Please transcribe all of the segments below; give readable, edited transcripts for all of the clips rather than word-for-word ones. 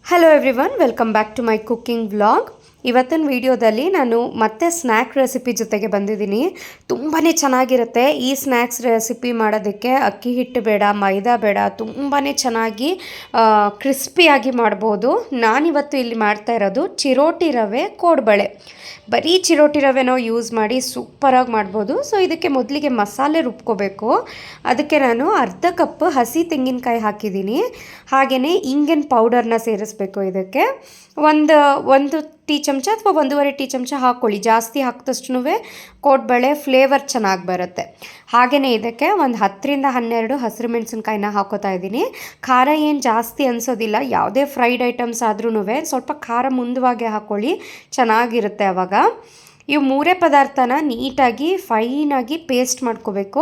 Hello everyone, welcome back to my cooking vlog. ಇವತ್ತಿನ ವಿಡಿಯೋದಲ್ಲಿ ನಾನು ಮತ್ತೆ ಸ್ನ್ಯಾಕ್ ರೆಸಿಪಿ ಜೊತೆಗೆ ಬಂದಿದ್ದೀನಿ. ತುಂಬಾ ಚೆನ್ನಾಗಿರುತ್ತೆ ಈ ಸ್ನ್ಯಾಕ್ಸ್ ರೆಸಿಪಿ ಮಾಡೋದಕ್ಕೆ. ಅಕ್ಕಿ ಹಿಟ್ಟು ಬೇಡ, ಮೈದಾ ಬೇಡ, ತುಂಬಾ ಚೆನ್ನಾಗಿ ಕ್ರಿಸ್ಪಿಯಾಗಿ ಮಾಡ್ಬೋದು. ನಾನಿವತ್ತು ಇಲ್ಲಿ ಮಾಡ್ತಾ ಇರೋದು ಚಿರೋಟಿ ರವೆ ಕೋಡ್ಬಳೆ. ಬರೀ ಚಿರೋಟಿ ರವೆನೋ ಯೂಸ್ ಮಾಡಿ ಸೂಪರಾಗಿ ಮಾಡ್ಬೋದು. ಸೊ ಇದಕ್ಕೆ ಮೊದಲಿಗೆ ಮಸಾಲೆ ರುಬ್ಕೋಬೇಕು. ಅದಕ್ಕೆ ನಾನು ಅರ್ಧ ಕಪ್ ಹಸಿ ತೆಂಗಿನಕಾಯಿ ಹಾಕಿದ್ದೀನಿ. ಹಾಗೆಯೇ ಇಂಗಿನ ಪೌಡರ್ನ ಸೇರಿಸ್ಬೇಕು. ಇದಕ್ಕೆ ಒಂದು ಟೀ ಚಮಚ ಅಥವಾ 1.5 ಟೀ ಚಮಚ ಹಾಕ್ಕೊಳ್ಳಿ. ಜಾಸ್ತಿ ಹಾಕಿದಷ್ಟು ಕೋಡ್ಬಳೆ ಫ್ಲೇವರ್ ಚೆನ್ನಾಗಿ ಬರುತ್ತೆ. ಹಾಗೆಯೇ ಇದಕ್ಕೆ ಒಂದು 10ರಿಂದ 12 ಹಸಿರು ಮೆಣಸಿನ್ಕಾಯಿನ ಹಾಕೋತಾ ಇದ್ದೀನಿ. ಖಾರ ಏನು ಜಾಸ್ತಿ ಅನಿಸೋದಿಲ್ಲ. ಯಾವುದೇ ಫ್ರೈಡ್ ಐಟಮ್ಸ್ ಆದ್ರೂ ಸ್ವಲ್ಪ ಖಾರ ಮುಂದವಾಗೆ ಹಾಕ್ಕೊಳ್ಳಿ, ಚೆನ್ನಾಗಿರುತ್ತೆ ಆವಾಗ. ಇವು ಮೂರೇ ಪದಾರ್ಥನ ನೀಟಾಗಿ ಫೈನಾಗಿ ಪೇಸ್ಟ್ ಮಾಡ್ಕೋಬೇಕು.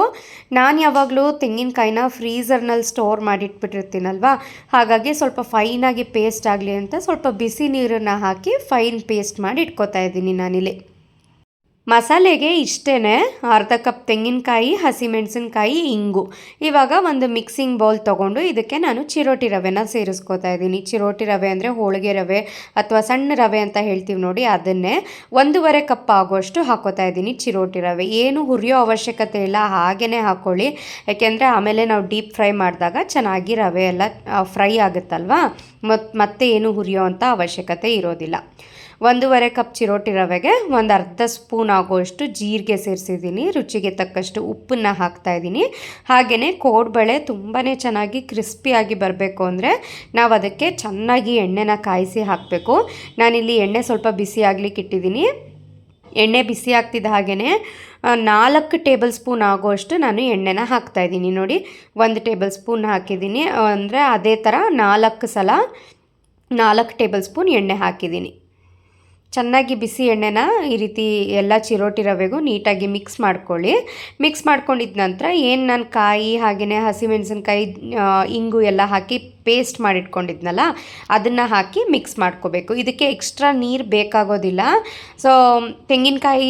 ನಾನು ಯಾವಾಗಲೂ ತೆಂಗಿನಕಾಯಿನ ಫ್ರೀಝರ್ನಲ್ಲಿ ಸ್ಟೋರ್ ಮಾಡಿಟ್ಬಿಟ್ಟಿರ್ತೀನಲ್ವ, ಹಾಗಾಗಿ ಸ್ವಲ್ಪ ಫೈನಾಗಿ ಪೇಸ್ಟ್ ಆಗಲಿ ಅಂತ ಸ್ವಲ್ಪ ಬಿಸಿ ನೀರನ್ನು ಹಾಕಿ ಫೈನ್ ಪೇಸ್ಟ್ ಮಾಡಿ ಇಟ್ಕೋತಾ ಇದ್ದೀನಿ ನಾನಿಲ್ಲಿ. ಮಸಾಲೆಗೆ ಇಷ್ಟೇ, ಅರ್ಧ ಕಪ್ ತೆಂಗಿನಕಾಯಿ, ಹಸಿಮೆಣಸಿನ್ಕಾಯಿ, ಇಂಗು. ಇವಾಗ ಒಂದು ಮಿಕ್ಸಿಂಗ್ ಬೌಲ್ ತೊಗೊಂಡು ಇದಕ್ಕೆ ನಾನು ಚಿರೋಟಿ ರವೆನ ಸೇರಿಸ್ಕೋತಾ ಇದ್ದೀನಿ. ಚಿರೋಟಿ ರವೆ ಅಂದರೆ ಹೋಳಿಗೆ ರವೆ ಅಥವಾ ಸಣ್ಣ ರವೆ ಅಂತ ಹೇಳ್ತೀವಿ ನೋಡಿ, ಅದನ್ನೇ 1.5 ಕಪ್ ಆಗೋಷ್ಟು ಹಾಕೋತಾ ಇದ್ದೀನಿ ಚಿರೋಟಿ ರವೆ. ಏನು ಹುರಿಯೋ ಅವಶ್ಯಕತೆ ಇಲ್ಲ, ಹಾಗೇ ಹಾಕ್ಕೊಳ್ಳಿ. ಯಾಕೆಂದರೆ ಆಮೇಲೆ ನಾವು ಡೀಪ್ ಫ್ರೈ ಮಾಡಿದಾಗ ಚೆನ್ನಾಗಿ ರವೆ ಎಲ್ಲ ಫ್ರೈ ಆಗುತ್ತಲ್ವ, ಮತ್ತೆ ಏನು ಹುರಿಯೋ ಅಂಥ ಅವಶ್ಯಕತೆ ಇರೋದಿಲ್ಲ. 1.5 ಕಪ್ ಚಿರೋಟಿ ರವೆಗೆ ಒಂದು ಅರ್ಧ ಸ್ಪೂನ್ ಆಗೋಷ್ಟು ಜೀರಿಗೆ ಸೇರಿಸಿದ್ದೀನಿ. ರುಚಿಗೆ ತಕ್ಕಷ್ಟು ಉಪ್ಪನ್ನು ಹಾಕ್ತಾಯಿದ್ದೀನಿ. ಹಾಗೆಯೇ ಕೋಡ್ಬಳೆ ತುಂಬಾ ಚೆನ್ನಾಗಿ ಕ್ರಿಸ್ಪಿಯಾಗಿ ಬರಬೇಕು ಅಂದರೆ ನಾವು ಅದಕ್ಕೆ ಚೆನ್ನಾಗಿ ಎಣ್ಣೆನ ಕಾಯಿಸಿ ಹಾಕಬೇಕು. ನಾನಿಲ್ಲಿ ಎಣ್ಣೆ ಸ್ವಲ್ಪ ಬಿಸಿ ಆಗಲಿಕ್ಕೆ ಇಟ್ಟಿದ್ದೀನಿ. ಎಣ್ಣೆ ಬಿಸಿ ಆಗ್ತಿದ್ದ ಹಾಗೆಯೇ 4 ಟೇಬಲ್ ಸ್ಪೂನ್ ಆಗೋಷ್ಟು ನಾನು ಎಣ್ಣೆನ ಹಾಕ್ತಾಯಿದ್ದೀನಿ. ನೋಡಿ, 1 ಟೇಬಲ್ ಸ್ಪೂನ್ ಹಾಕಿದ್ದೀನಿ ಅಂದರೆ ಅದೇ ಥರ 4 ಟೇಬಲ್ ಸ್ಪೂನ್ ಎಣ್ಣೆ ಹಾಕಿದ್ದೀನಿ. ಚೆನ್ನಾಗಿ ಬಿಸಿ ಎಣ್ಣೆನ ಈ ರೀತಿ ಎಲ್ಲ ಚಿರೋಟಿ ರವೆಗೂ ನೀಟಾಗಿ ಮಿಕ್ಸ್ ಮಾಡ್ಕೊಳ್ಳಿ. ಮಿಕ್ಸ್ ಮಾಡ್ಕೊಂಡಿದ್ದ ನಂತರ ಏನು ನಾನು ಕಾಯಿ ಹಾಗೆಯೇ ಹಸಿಮೆಣಸಿನ್ಕಾಯಿ, ಇಂಗು ಎಲ್ಲ ಹಾಕಿ ಪೇಸ್ಟ್ ಮಾಡಿಟ್ಕೊಂಡಿದ್ನಲ್ಲ, ಅದನ್ನು ಹಾಕಿ ಮಿಕ್ಸ್ ಮಾಡ್ಕೋಬೇಕು. ಇದಕ್ಕೆ ಎಕ್ಸ್ಟ್ರಾ ನೀರು ಬೇಕಾಗೋದಿಲ್ಲ. ಸೊ ತೆಂಗಿನಕಾಯಿ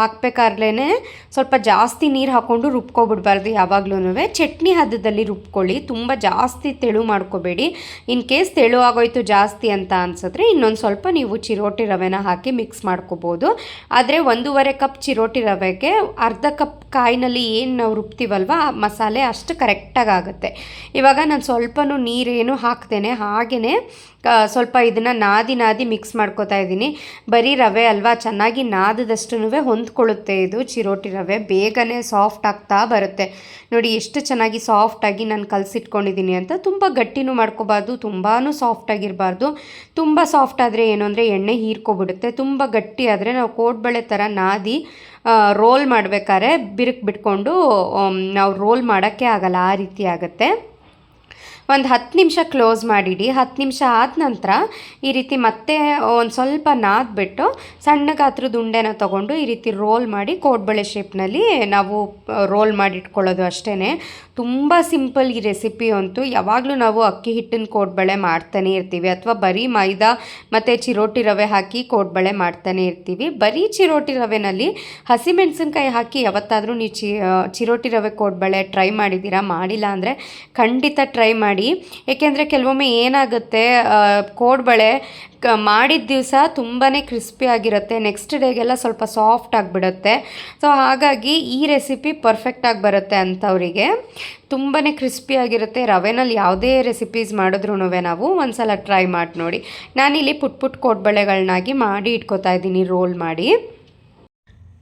ಹಾಕಬೇಕಾದ್ರೇ ಸ್ವಲ್ಪ ಜಾಸ್ತಿ ನೀರು ಹಾಕ್ಕೊಂಡು ರುಬ್ಕೊಬಿಡ್ಬಾರ್ದು. ಯಾವಾಗ್ಲೂ ಚಟ್ನಿ ಹದದಲ್ಲಿ ರುಬ್ಕೊಳ್ಳಿ, ತುಂಬ ಜಾಸ್ತಿ ತೆಳು ಮಾಡ್ಕೋಬೇಡಿ. ಇನ್ ಕೇಸ್ ತೆಳು ಆಗೋಯ್ತು ಜಾಸ್ತಿ ಅಂತ ಅನ್ಸಿದ್ರೆ ಇನ್ನೊಂದು ಸ್ವಲ್ಪ ನೀವು ಚಿರೋಟಿ ರವೆನ ಹಾಕಿ ಮಿಕ್ಸ್ ಮಾಡ್ಕೋಬೋದು. ಆದರೆ 1.5 ಕಪ್ ಚಿರೋಟಿ ರವೆಗೆ ಅರ್ಧ ಕಪ್ ಕಾಯಿನಲ್ಲಿ ಏನು ನಾವು ರುಬ್ತೀವಲ್ವ ಆ ಮಸಾಲೆ ಅಷ್ಟು ಕರೆಕ್ಟಾಗಿ ಆಗುತ್ತೆ. ಇವಾಗ ನಾನು ಸ್ವಲ್ಪನೂ ನೀರೇನು ಹಾಕ್ತೇನೆ, ಹಾಗೆಯೇ ಸ್ವಲ್ಪ ಇದನ್ನು ನಾದಿ ಮಿಕ್ಸ್ ಮಾಡ್ಕೋತಾ ಇದ್ದೀನಿ. ಬರೀ ರವೆ ಅಲ್ವಾ, ಚೆನ್ನಾಗಿ ನಾದದಷ್ಟು ಹೊಂದ್ಕೊಳ್ಳುತ್ತೆ ಇದು ಚಿರೋಟಿ ರವೆ. ಬೇಗನೆ ಸಾಫ್ಟ್ ಆಗ್ತಾ ಬರುತ್ತೆ. ನೋಡಿ ಎಷ್ಟು ಚೆನ್ನಾಗಿ ಸಾಫ್ಟಾಗಿ ನಾನು ಕಲಸಿಟ್ಕೊಂಡಿದ್ದೀನಿ ಅಂತ. ತುಂಬ ಗಟ್ಟಿನೂ ಮಾಡ್ಕೋಬಾರ್ದು, ತುಂಬಾ ಸಾಫ್ಟಾಗಿರಬಾರ್ದು. ತುಂಬ ಸಾಫ್ಟ್ ಆದರೆ ಏನು ಅಂದರೆ ಎಣ್ಣೆ ಹೀರ್ಕೊಬಿಡುತ್ತೆ. ತುಂಬ ಗಟ್ಟಿ ಆದರೆ ನಾವು ಕೋಡ್ಬಳೆ ಥರ ನಾದಿ ರೋಲ್ ಮಾಡಬೇಕಾದ್ರೆ ಬಿರುಕು ಬಿಟ್ಕೊಂಡು ನಾವು ರೋಲ್ ಮಾಡೋಕ್ಕೆ ಆಗಲ್ಲ, ಆ ರೀತಿ ಆಗುತ್ತೆ. ಒಂದು 10 ನಿಮಿಷ ಕ್ಲೋಸ್ ಮಾಡಿಡಿ. 10 ನಿಮಿಷ ಆದ ನಂತರ ಈ ರೀತಿ ಮತ್ತೆ ಒಂದು ಸ್ವಲ್ಪ ನಾದ್ಬಿಟ್ಟು ಸಣ್ಣ ಗಾತ್ರದ ಉಂಡೆನ ತೊಗೊಂಡು ಈ ರೀತಿ ರೋಲ್ ಮಾಡಿ ಕೋಡ್ಬಳೆ ಶೇಪ್ನಲ್ಲಿ ನಾವು ರೋಲ್ ಮಾಡಿ ಇಟ್ಕೊಳ್ಳೋದು ಅಷ್ಟೇ. ತುಂಬ ಸಿಂಪಲ್ ಈ ರೆಸಿಪಿ ಅಂತೂ. ಯಾವಾಗಲೂ ನಾವು ಅಕ್ಕಿ ಹಿಟ್ಟಿನ ಕೋಡ್ಬಳೆ ಮಾಡ್ತಾನೆ ಇರ್ತೀವಿ, ಅಥವಾ ಬರೀ ಮೈದಾ ಮತ್ತು ಚಿರೋಟಿ ರವೆ ಹಾಕಿ ಕೋಡ್ಬಳೆ ಮಾಡ್ತಾನೆ ಇರ್ತೀವಿ. ಬರೀ ಚಿರೋಟಿ ರವೆನಲ್ಲಿ ಹಸಿಮೆಣಸಿನ್ಕಾಯಿ ಹಾಕಿ ಯಾವತ್ತಾದರೂ ನೀವು ಚಿರೋಟಿ ರವೆ ಕೋಡ್ಬಳೆ ಟ್ರೈ ಮಾಡಿದ್ದೀರಾ? ಮಾಡಿಲ್ಲ ಅಂದರೆ ಖಂಡಿತ ಟ್ರೈ ಮಾಡಿ. ಏಕೆಂದರೆ ಕೆಲವೊಮ್ಮೆ ಏನಾಗುತ್ತೆ, ಕೋಡ್ಬಳೆ ಮಾಡಿದ ದಿವಸ ತುಂಬಾ ಕ್ರಿಸ್ಪಿ ಆಗಿರುತ್ತೆ, ನೆಕ್ಸ್ಟ್ ಡೇಗೆಲ್ಲ ಸ್ವಲ್ಪ ಸಾಫ್ಟ್ ಆಗಿಬಿಡುತ್ತೆ. ಸೊ ಹಾಗಾಗಿ ಈ ರೆಸಿಪಿ ಪರ್ಫೆಕ್ಟಾಗಿ ಬರುತ್ತೆ ಅಂಥವರಿಗೆ. ತುಂಬಾ ಕ್ರಿಸ್ಪಿಯಾಗಿರುತ್ತೆ. ರವೆನಲ್ಲಿ ಯಾವುದೇ ರೆಸಿಪೀಸ್ ಮಾಡಿದ್ರೂ ನಾವು ಒಂದು ಸಲ ಟ್ರೈ ಮಾಡಿ ನೋಡಿ. ನಾನಿಲ್ಲಿ ಪುಟ್ ಕೋಡ್ಬಳೆಗಳನ್ನಾಗಿ ಮಾಡಿ ಇಟ್ಕೋತಾ ಇದ್ದೀನಿ ರೋಲ್ ಮಾಡಿ.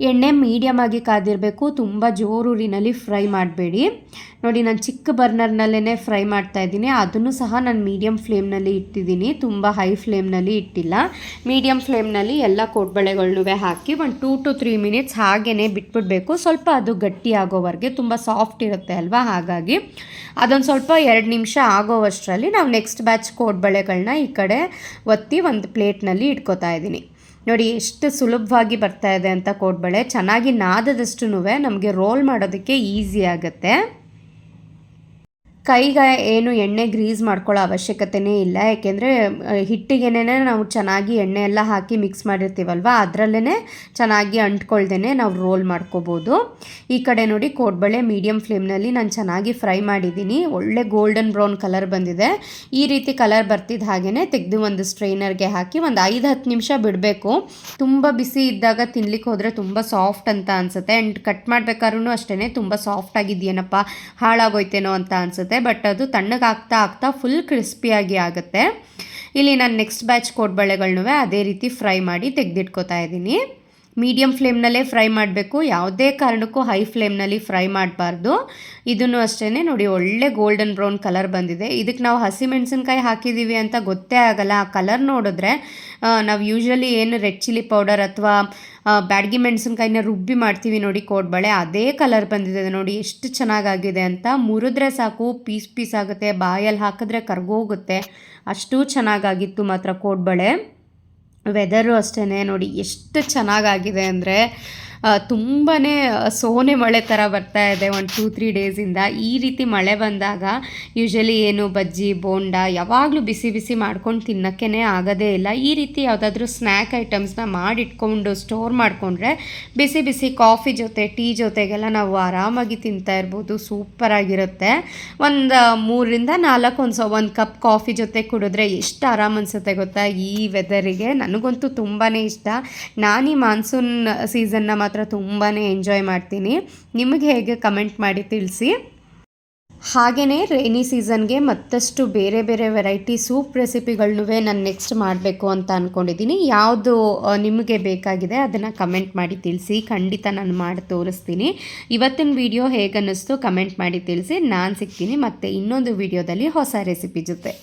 ಎಣ್ಣೆ ಮೀಡಿಯಮ್ ಆಗಿ ಕಾದಿರಬೇಕು, ತುಂಬ ಜೋರೂರಿನಲ್ಲಿ ಫ್ರೈ ಮಾಡಬೇಡಿ. ನೋಡಿ, ನಾನು ಚಿಕ್ಕ ಬರ್ನರ್ನಲ್ಲೇ ಫ್ರೈ ಮಾಡ್ತಾಯಿದ್ದೀನಿ. ಅದನ್ನು ಸಹ ನಾನು ಮೀಡಿಯಮ್ ಫ್ಲೇಮ್ನಲ್ಲಿ ಇಟ್ಟಿದ್ದೀನಿ, ತುಂಬ ಹೈ ಫ್ಲೇಮ್ನಲ್ಲಿ ಇಟ್ಟಿಲ್ಲ. ಮೀಡಿಯಮ್ ಫ್ಲೇಮ್ನಲ್ಲಿ ಎಲ್ಲ ಕೋಡ್ಬಳೆಗಳನ್ನೂ ಹಾಕಿ ಒಂದು 2 to 3 ಮಿನಿಟ್ಸ್ ಹಾಗೇ ಬಿಟ್ಬಿಡಬೇಕು. ಸ್ವಲ್ಪ ಅದು ಗಟ್ಟಿ ಆಗೋವರೆಗೆ, ತುಂಬ ಸಾಫ್ಟ್ ಇರುತ್ತೆ ಅಲ್ವಾ, ಹಾಗಾಗಿ ಅದೊಂದು ಸ್ವಲ್ಪ 2 ನಿಮಿಷ ಆಗೋವಷ್ಟರಲ್ಲಿ ನಾವು ನೆಕ್ಸ್ಟ್ ಬ್ಯಾಚ್ ಕೋಡ್ಬಳೆಗಳನ್ನ ಈ ಕಡೆ ಒತ್ತಿ ಒಂದು ಪ್ಲೇಟ್ನಲ್ಲಿ ಇಟ್ಕೋತಾ ಇದ್ದೀನಿ. ನೋಡಿ ಎಷ್ಟು ಸುಲಭವಾಗಿ ಬರ್ತಾ ಇದೆ ಅಂತ ಕೋಡ್ಬಳೆ. ಚೆನ್ನಾಗಿ ನಾದದಷ್ಟು ನಮಗೆ ರೋಲ್ ಮಾಡೋದಕ್ಕೆ ಈಸಿ ಆಗುತ್ತೆ. ಕೈಗೆ ಏನು ಎಣ್ಣೆ ಗ್ರೀಸ್ ಮಾಡ್ಕೊಳ್ಳೋ ಅವಶ್ಯಕತೆಯೇ ಇಲ್ಲ, ಯಾಕೆಂದರೆ ಹಿಟ್ಟಿಗೆನೇ ನಾವು ಚೆನ್ನಾಗಿ ಎಣ್ಣೆ ಎಲ್ಲ ಹಾಕಿ ಮಿಕ್ಸ್ ಮಾಡಿರ್ತೀವಲ್ವ, ಅದರಲ್ಲೇ ಚೆನ್ನಾಗಿ ಅಂಟ್ಕೊಳ್ದೇ ನಾವು ರೋಲ್ ಮಾಡ್ಕೋಬೋದು. ಈ ಕಡೆ ನೋಡಿ ಕೋಡ್ಬಳೆ ಮೀಡಿಯಮ್ ಫ್ಲೇಮ್ನಲ್ಲಿ ನಾನು ಚೆನ್ನಾಗಿ ಫ್ರೈ ಮಾಡಿದ್ದೀನಿ. ಒಳ್ಳೆ ಗೋಲ್ಡನ್ ಬ್ರೌನ್ ಕಲರ್ ಬಂದಿದೆ. ಈ ರೀತಿ ಕಲರ್ ಬರ್ತಿದ್ದ ಹಾಗೆಯೇ ತೆಗೆದು ಒಂದು ಸ್ಟ್ರೈನರ್ಗೆ ಹಾಕಿ ಒಂದು 5-10 ನಿಮಿಷ ಬಿಡಬೇಕು. ತುಂಬ ಬಿಸಿ ಇದ್ದಾಗ ತಿನ್ಲಿಕ್ಕೆ ಹೋದರೆ ತುಂಬ ಸಾಫ್ಟ್ ಅಂತ ಅನಿಸುತ್ತೆ. ಆ್ಯಂಡ್ ಕಟ್ ಮಾಡಬೇಕಾದ್ರೂ ಅಷ್ಟೇ ತುಂಬ ಸಾಫ್ಟ್ ಆಗಿದೆಯೇನಪ್ಪ, ಹಾಳಾಗೋಯ್ತೇನೋ ಅಂತ ಅನಿಸುತ್ತೆ. ಬಟ್ ಅದು ತಣ್ಣಗಾಗ್ತಾ ಆಗ್ತಾ ಫುಲ್ ಕ್ರಿಸ್ಪಿಯಾಗಿ ಆಗುತ್ತೆ. ಇಲ್ಲಿ ನಾನು ನೆಕ್ಸ್ಟ್ ಬ್ಯಾಚ್ ಕೋಡ್ಬಳೆಗಳನ್ನೂ ಅದೇ ರೀತಿ ಫ್ರೈ ಮಾಡಿ ತೆಗೆದಿಟ್ಕೋತಾ ಇದ್ದೀನಿ. ಮೀಡಿಯಮ್ ಫ್ಲೇಮ್ನಲ್ಲೇ ಫ್ರೈ ಮಾಡಬೇಕು, ಯಾವುದೇ ಕಾರಣಕ್ಕೂ ಹೈ ಫ್ಲೇಮ್ನಲ್ಲಿ ಫ್ರೈ ಮಾಡಬಾರ್ದು. ಇದನ್ನು ಅಷ್ಟೇ ನೋಡಿ ಒಳ್ಳೆ ಗೋಲ್ಡನ್ ಬ್ರೌನ್ ಕಲರ್ ಬಂದಿದೆ. ಇದಕ್ಕೆ ನಾವು ಹಸಿಮೆಣಸಿನ್ಕಾಯಿ ಹಾಕಿದ್ದೀವಿ ಅಂತ ಗೊತ್ತೇ ಆಗಲ್ಲ. ಆ ಕಲರ್ ನೋಡಿದ್ರೆ ನಾವು ಯೂಶ್ವಲಿ ಏನು ರೆಡ್ ಚಿಲ್ಲಿ ಪೌಡರ್ ಅಥವಾ ಬ್ಯಾಡಗಿ ಮೆಣಸಿನ್ಕಾಯಿನ ರುಬ್ಬಿ ಮಾಡ್ತೀವಿ ನೋಡಿ ಕೋಡ್ಬಳೆ, ಅದೇ ಕಲರ್ ಬಂದಿದೆ ನೋಡಿ, ಎಷ್ಟು ಚೆನ್ನಾಗಾಗಿದೆ ಅಂತ. ಮುರಿದ್ರೆ ಸಾಕು ಪೀಸ್ ಪೀಸ್ ಆಗುತ್ತೆ, ಬಾಯಲ್ಲಿ ಹಾಕಿದ್ರೆ ಕರ್ಗೋಗುತ್ತೆ, ಅಷ್ಟು ಚೆನ್ನಾಗಾಗಿತ್ತು ಮಾತ್ರ ಕೋಡ್ಬಳೆ. ವೆದರು ಅಷ್ಟೇ ನೋಡಿ ಎಷ್ಟು ಚೆನ್ನಾಗಾಗಿದೆ ಅಂದರೆ ತುಂಬಾ ಸೋನೆ ಮಳೆ ಥರ ಬರ್ತಾ ಇದೆ ಒಂದು 2-3 ಡೇಸಿಂದ. ಈ ರೀತಿ ಮಳೆ ಬಂದಾಗ ಯೂಶ್ವಲಿ ಏನು ಬಜ್ಜಿ ಬೋಂಡ ಯಾವಾಗಲೂ ಬಿಸಿ ಬಿಸಿ ಮಾಡ್ಕೊಂಡು ತಿನ್ನೋಕ್ಕೇ ಆಗೋದೇ ಇಲ್ಲ. ಈ ರೀತಿ ಯಾವುದಾದ್ರೂ ಸ್ನ್ಯಾಕ್ ಐಟಮ್ಸ್ನ ಮಾಡಿಟ್ಕೊಂಡು ಸ್ಟೋರ್ ಮಾಡಿಕೊಂಡ್ರೆ ಬಿಸಿ ಬಿಸಿ ಕಾಫಿ ಜೊತೆ ಟೀ ಜೊತೆಗೆಲ್ಲ ನಾವು ಆರಾಮಾಗಿ ತಿಂತಾ ಇರ್ಬೋದು. ಸೂಪರಾಗಿರುತ್ತೆ. ಒಂದು 3-4 ಒಂದು ಕಪ್ ಕಾಫಿ ಜೊತೆ ಕುಡಿದ್ರೆ ಎಷ್ಟು ಆರಾಮ ಅನಿಸುತ್ತೆ ಗೊತ್ತಾ ಈ ವೆದರಿಗೆ. ನನಗಂತೂ ತುಂಬಾ ಇಷ್ಟ. ನಾನು ಈ ಮಾನ್ಸೂನ್ ಸೀಸನ್ನ ಮಾತ್ರ ತುಂಬಾ ಎಂಜಾಯ್ ಮಾಡ್ತೀನಿ. ನಿಮಗೆ ಹೇಗೆ ಕಮೆಂಟ್ ಮಾಡಿ ತಿಳಿಸಿ. ಹಾಗೆಯೇ ರೈನಿ ಸೀಸನ್ಗೆ ಮತ್ತಷ್ಟು ಬೇರೆ ಬೇರೆ ವೆರೈಟಿ ಸೂಪ್ ರೆಸಿಪಿಗಳನ್ನೂ ನಾನು ನೆಕ್ಸ್ಟ್ ಮಾಡಬೇಕು ಅಂತ ಅಂದ್ಕೊಂಡಿದ್ದೀನಿ. ಯಾವುದು ನಿಮಗೆ ಬೇಕಾಗಿದೆ ಅದನ್ನು ಕಮೆಂಟ್ ಮಾಡಿ ತಿಳಿಸಿ, ಖಂಡಿತ ನಾನು ಮಾಡಿ ತೋರಿಸ್ತೀನಿ. ಇವತ್ತಿನ ವಿಡಿಯೋ ಹೇಗೆ ಅನ್ನಿಸ್ತು ಕಮೆಂಟ್ ಮಾಡಿ ತಿಳಿಸಿ. ನಾನು ಸಿಗ್ತೀನಿ ಮತ್ತೆ ಇನ್ನೊಂದು ವಿಡಿಯೋದಲ್ಲಿ ಹೊಸ ರೆಸಿಪಿ ಜೊತೆ.